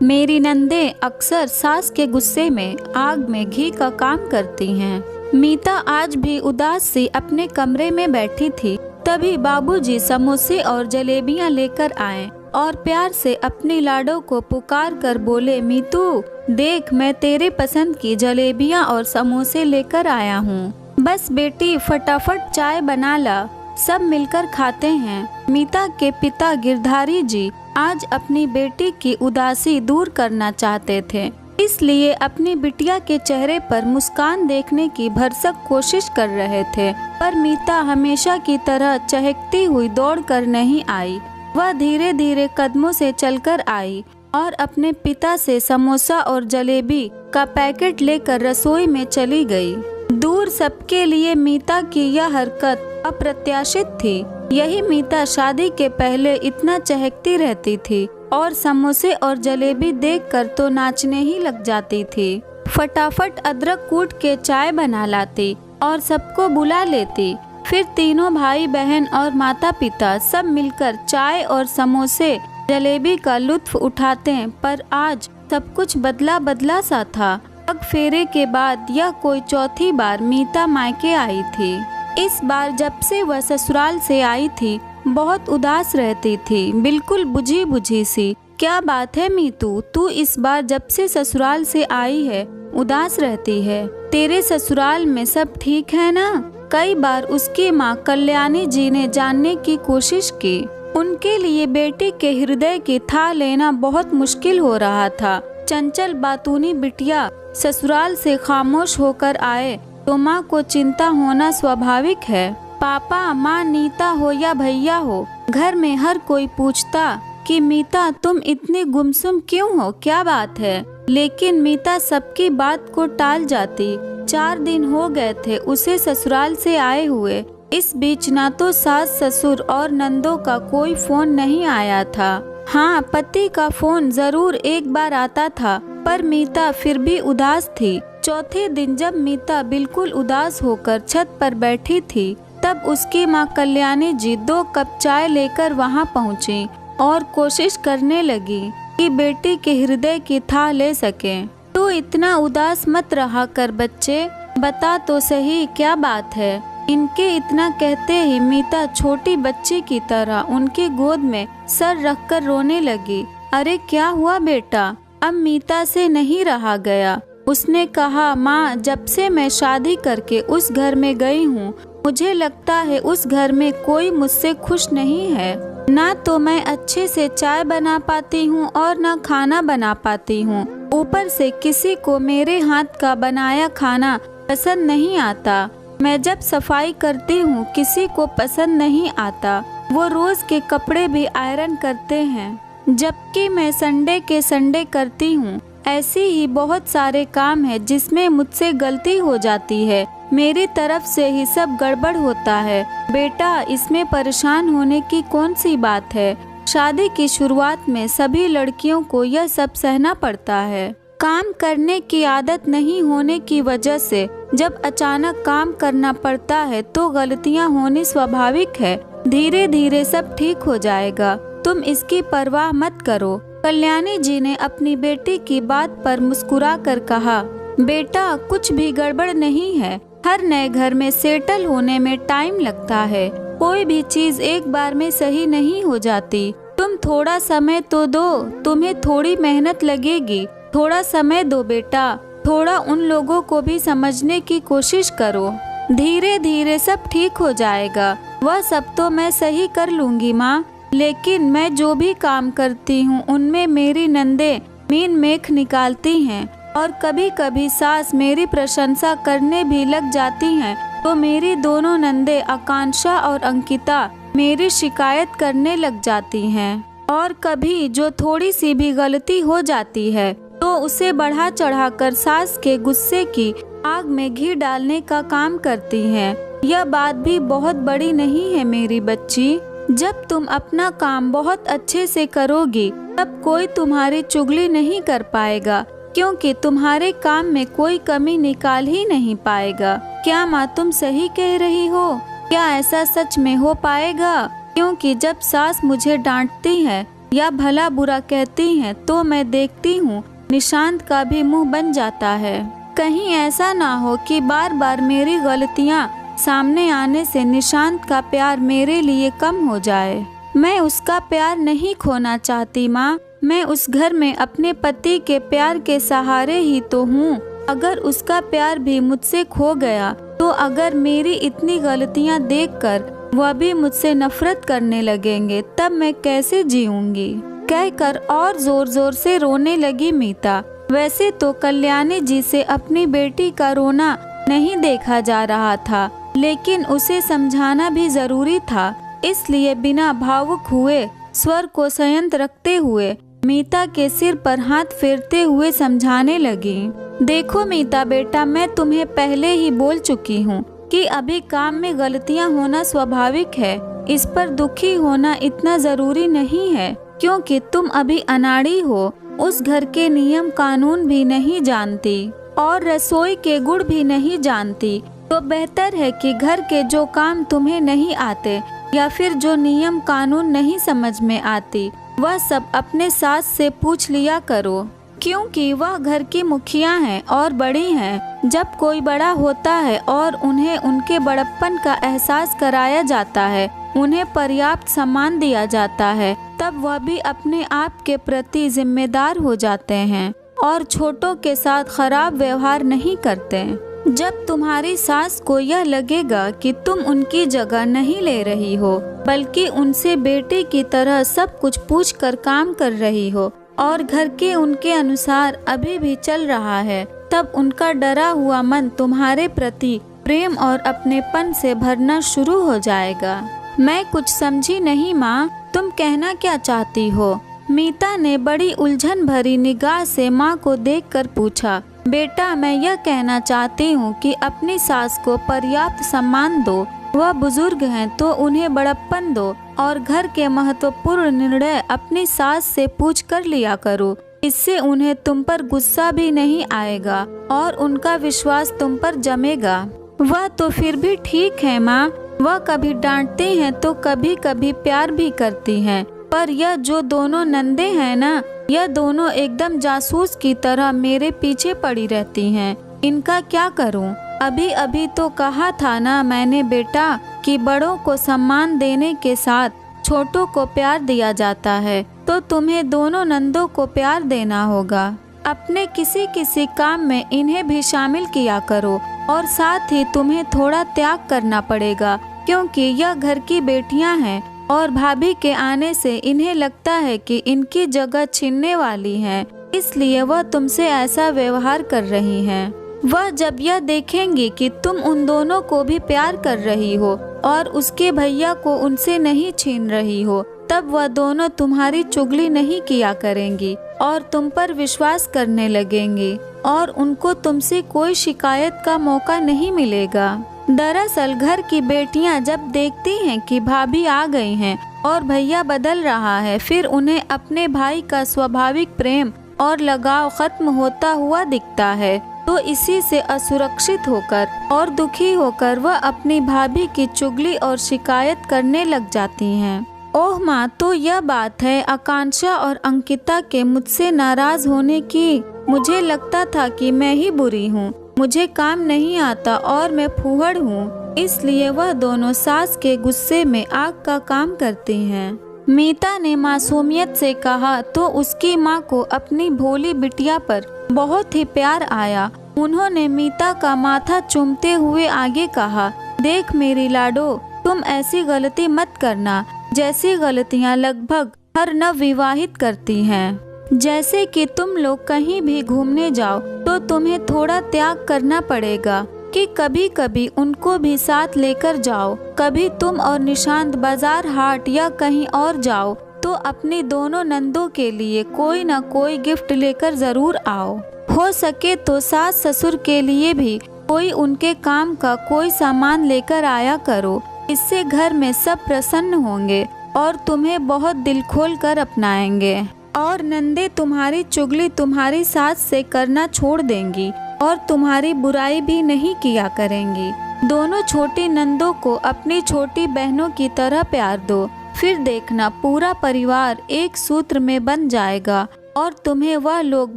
मेरी नंदें अक्सर सास के गुस्से में आग में घी का काम करती हैं। मीता आज भी उदास सी अपने कमरे में बैठी थी। तभी बाबूजी समोसे और जलेबियां लेकर आए और प्यार से अपनी लाडो को पुकार कर बोले, मीतू देख, मैं तेरे पसंद की जलेबियां और समोसे लेकर आया हूँ। बस बेटी फटाफट चाय बना ला, सब मिलकर खाते हैं। मीता के पिता गिरधारी जी आज अपनी बेटी की उदासी दूर करना चाहते थे, इसलिए अपनी बिटिया के चेहरे पर मुस्कान देखने की भरसक कोशिश कर रहे थे। पर मीता हमेशा की तरह चहकती हुई दौड़कर नहीं आई। वह धीरे धीरे कदमों से चलकर आई और अपने पिता से समोसा और जलेबी का पैकेट लेकर रसोई में चली गई। दूर सबके लिए मीता की यह हरकत अप्रत्याशित थी। यही मीता शादी के पहले इतना चहकती रहती थी और समोसे और जलेबी देखकर तो नाचने ही लग जाती थी। फटाफट अदरक कूट के चाय बना लाती और सबको बुला लेती। फिर तीनों भाई बहन और माता पिता सब मिलकर चाय और समोसे जलेबी का लुत्फ उठाते। पर आज सब कुछ बदला बदला सा था। पग फेरे के बाद यह कोई चौथी बार मीता मायके आई थी। इस बार जब से वह ससुराल से आई थी बहुत उदास रहती थी, बिल्कुल बुझी बुझी सी। क्या बात है मीतू, तू इस बार जब से ससुराल से आई है उदास रहती है? तेरे ससुराल में सब ठीक है ना? कई बार उसकी माँ कल्याणी जी ने जानने की कोशिश की। उनके लिए बेटी के हृदय की था लेना बहुत मुश्किल हो रहा था। चंचल बातूनी बिटिया ससुराल से खामोश होकर आए तो माँ को चिंता होना स्वाभाविक है। पापा, माँ, नीता हो या भैया हो, घर में हर कोई पूछता कि मीता तुम इतनी गुमसुम क्यों हो, क्या बात है? लेकिन मीता सबकी बात को टाल जाती। 4 दिन हो गए थे उसे ससुराल से आए हुए। इस बीच ना तो सास ससुर और नंदों का कोई फोन नहीं आया था। हाँ, पति का फोन जरूर एक बार आता था, पर मीता फिर भी उदास थी। चौथे दिन जब मीता बिल्कुल उदास होकर छत पर बैठी थी, तब उसकी माँ कल्याणी जी 2 कप चाय लेकर वहाँ पहुँची और कोशिश करने लगी कि बेटी के हृदय की था ले सके। तू इतना उदास मत रहा कर बच्चे, बता तो सही क्या बात है? इनके इतना कहते ही मीता छोटी बच्ची की तरह उनकी गोद में सर रखकर रोने लगी। अरे क्या हुआ बेटा? अब मीता से नहीं रहा गया। उसने कहा, माँ, जब से मैं शादी करके उस घर में गई हूँ मुझे लगता है उस घर में कोई मुझसे खुश नहीं है। ना तो मैं अच्छे से चाय बना पाती हूँ और ना खाना बना पाती हूँ। ऊपर से किसी को मेरे हाथ का बनाया खाना पसंद नहीं आता। मैं जब सफाई करती हूँ किसी को पसंद नहीं आता। वो रोज के कपड़े भी आयरन करते हैं, जबकि मैं संडे के संडे करती हूँ। ऐसी ही बहुत सारे काम है जिसमें मुझसे गलती हो जाती है। मेरी तरफ से ही सब गड़बड़ होता है। बेटा, इसमें परेशान होने की कौन सी बात है? शादी की शुरुआत में सभी लड़कियों को यह सब सहना पड़ता है। काम करने की आदत नहीं होने की वजह से जब अचानक काम करना पड़ता है तो गलतियां होनी स्वाभाविक है। धीरे धीरे सब ठीक हो जाएगा, तुम इसकी परवाह मत करो। कल्याणी जी ने अपनी बेटी की बात पर मुस्कुरा कर कहा, बेटा कुछ भी गड़बड़ नहीं है। हर नए घर में सेटल होने में टाइम लगता है। कोई भी चीज एक बार में सही नहीं हो जाती। तुम थोड़ा समय तो दो, तुम्हें थोड़ी मेहनत लगेगी। थोड़ा समय दो बेटा, थोड़ा उन लोगों को भी समझने की कोशिश करो। धीरे धीरे सब ठीक हो जाएगा। वह सब तो मैं सही कर लूंगी माँ, लेकिन मैं जो भी काम करती हूँ उनमें मेरी नंदे मीन मेख निकालती हैं और कभी कभी सास मेरी प्रशंसा करने भी लग जाती हैं तो मेरी दोनों नंदे आकांक्षा और अंकिता मेरी शिकायत करने लग जाती हैं। और कभी जो थोड़ी सी भी गलती हो जाती है तो उसे बढ़ा चढ़ाकर सास के गुस्से की आग में घी डालने का काम करती हैं। यह बात भी बहुत बड़ी नहीं है मेरी बच्ची। जब तुम अपना काम बहुत अच्छे से करोगी तब कोई तुम्हारी चुगली नहीं कर पाएगा, क्योंकि तुम्हारे काम में कोई कमी निकाल ही नहीं पाएगा। क्या माँ तुम सही कह रही हो? क्या ऐसा सच में हो पाएगा? क्योंकि जब सास मुझे डांटती है या भला बुरा कहती हैं तो मैं देखती हूँ निशांत का भी मुंह बन जाता है। कहीं ऐसा ना हो कि बार बार मेरी गलतियाँ सामने आने से निशांत का प्यार मेरे लिए कम हो जाए। मैं उसका प्यार नहीं खोना चाहती माँ। मैं उस घर में अपने पति के प्यार के सहारे ही तो हूँ। अगर उसका प्यार भी मुझसे खो गया तो अगर मेरी इतनी गलतियाँ देखकर वह भी मुझसे नफरत करने लगेंगे तब मैं कैसे जीऊंगी, कहकर और जोर जोर से रोने लगी मीता। वैसे तो कल्याणी जी से अपनी बेटी का रोना नहीं देखा जा रहा था, लेकिन उसे समझाना भी जरूरी था। इसलिए बिना भावुक हुए स्वर को संयत रखते हुए मीता के सिर पर हाथ फेरते हुए समझाने लगी। देखो मीता बेटा, मैं तुम्हें पहले ही बोल चुकी हूँ कि अभी काम में गलतियाँ होना स्वाभाविक है। इस पर दुखी होना इतना जरूरी नहीं है, क्योंकि तुम अभी अनाड़ी हो, उस घर के नियम कानून भी नहीं जानती और रसोई के गुण भी नहीं जानती। तो बेहतर है कि घर के जो काम तुम्हें नहीं आते या फिर जो नियम कानून नहीं समझ में आती वह सब अपने सास से पूछ लिया करो, क्योंकि वह घर की मुखिया हैं और बड़ी हैं। जब कोई बड़ा होता है और उन्हें उनके बड़प्पन का एहसास कराया जाता है, उन्हें पर्याप्त सम्मान दिया जाता है, तब वह भी अपने आप के प्रति जिम्मेदार हो जाते हैं और छोटों के साथ खराब व्यवहार नहीं करते। जब तुम्हारी सास को यह लगेगा कि तुम उनकी जगह नहीं ले रही हो, बल्कि उनसे बेटे की तरह सब कुछ पूछकर काम कर रही हो और घर के उनके अनुसार अभी भी चल रहा है, तब उनका डरा हुआ मन तुम्हारे प्रति प्रेम और अपनेपन से भरना शुरू हो जाएगा। मैं कुछ समझी नहीं माँ, तुम कहना क्या चाहती हो? मीता ने बड़ी उलझन भरी निगाह से माँ को देखकर पूछा। बेटा, मैं यह कहना चाहती हूँ कि अपनी सास को पर्याप्त सम्मान दो। वह बुजुर्ग हैं तो उन्हें बड़प्पन दो और घर के महत्वपूर्ण निर्णय अपनी सास से पूछ कर लिया करो। इससे उन्हें तुम पर गुस्सा भी नहीं आएगा और उनका विश्वास तुम पर जमेगा। वह तो फिर भी ठीक है माँ, वह कभी डांटती हैं तो कभी कभी प्यार भी करती हैं, पर यह जो दोनों नंदे हैं ना, यह दोनों एकदम जासूस की तरह मेरे पीछे पड़ी रहती हैं। इनका क्या करूं? अभी अभी तो कहा था ना मैंने बेटा कि बड़ों को सम्मान देने के साथ छोटों को प्यार दिया जाता है, तो तुम्हें दोनों नंदों को प्यार देना होगा। अपने किसी किसी काम में इन्हें भी शामिल किया करो और साथ ही तुम्हें थोड़ा त्याग करना पड़ेगा, क्योंकि यह घर की बेटियां हैं और भाभी के आने से इन्हें लगता है कि इनकी जगह छीनने वाली हैं, इसलिए वह तुमसे ऐसा व्यवहार कर रही हैं। वह जब यह देखेंगी कि तुम उन दोनों को भी प्यार कर रही हो और उसके भैया को उनसे नहीं छीन रही हो, तब वह दोनों तुम्हारी चुगली नहीं किया करेंगी और तुम पर विश्वास करने लगेंगी और उनको तुमसे कोई शिकायत का मौका नहीं मिलेगा। दरअसल घर की बेटियां जब देखती हैं कि भाभी आ गई हैं और भैया बदल रहा है, फिर उन्हें अपने भाई का स्वाभाविक प्रेम और लगाव खत्म होता हुआ दिखता है, तो इसी से असुरक्षित होकर और दुखी होकर वह अपनी भाभी की चुगली और शिकायत करने लग जाती हैं। ओह माँ, तो यह बात है आकांक्षा और अंकिता के मुझसे नाराज होने की। मुझे लगता था कि मैं ही बुरी हूँ, मुझे काम नहीं आता और मैं फूहड़ हूँ, इसलिए वह दोनों सास के गुस्से में आग का काम करती हैं। मीता ने मासूमियत से कहा तो उसकी माँ को अपनी भोली बिटिया पर बहुत ही प्यार आया। उन्होंने मीता का माथा चूमते हुए आगे कहा, देख मेरी लाडो, तुम ऐसी गलती मत करना जैसी गलतियाँ लगभग हर नवविवाहित करती हैं। जैसे कि तुम लोग कहीं भी घूमने जाओ तो तुम्हें थोड़ा त्याग करना पड़ेगा कि कभी कभी उनको भी साथ लेकर जाओ। कभी तुम और निशांत बाजार हाट या कहीं और जाओ तो अपनी दोनों नंदों के लिए कोई न कोई गिफ्ट लेकर जरूर आओ। हो सके तो सास ससुर के लिए भी कोई उनके काम का कोई सामान लेकर आया करो। इससे घर में सब प्रसन्न होंगे और तुम्हें बहुत दिल खोल कर अपनाएंगे और नंदे तुम्हारी चुगली तुम्हारी सास से करना छोड़ देंगी और तुम्हारी बुराई भी नहीं किया करेंगी। दोनों छोटी नंदों को अपनी छोटी बहनों की तरह प्यार दो फिर देखना पूरा परिवार एक सूत्र में बन जाएगा और तुम्हें वह लोग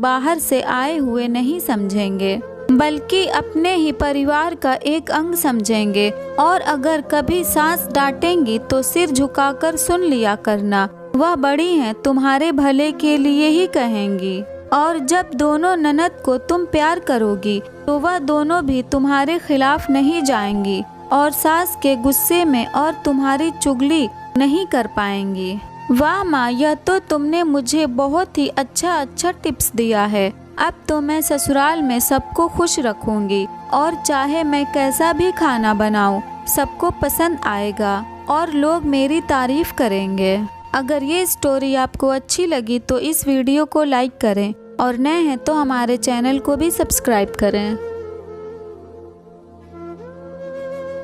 बाहर से आए हुए नहीं समझेंगे, बल्कि अपने ही परिवार का एक अंग समझेंगे। और अगर कभी सास डांटेंगी तो सिर झुकाकर सुन लिया करना, वह बड़ी हैं, तुम्हारे भले के लिए ही कहेंगी। और जब दोनों ननद को तुम प्यार करोगी तो वह दोनों भी तुम्हारे खिलाफ नहीं जाएंगी और सास के गुस्से में और तुम्हारी चुगली नहीं कर पाएंगी। वाह माँ, यह तो तुमने मुझे बहुत ही अच्छा टिप्स दिया है। अब तो मैं ससुराल में सबको खुश रखूंगी और चाहे मैं कैसा भी खाना बनाऊं सबको पसंद आएगा और लोग मेरी तारीफ करेंगे। अगर ये स्टोरी आपको अच्छी लगी तो इस वीडियो को लाइक करें और नए हैं तो हमारे चैनल को भी सब्सक्राइब करें।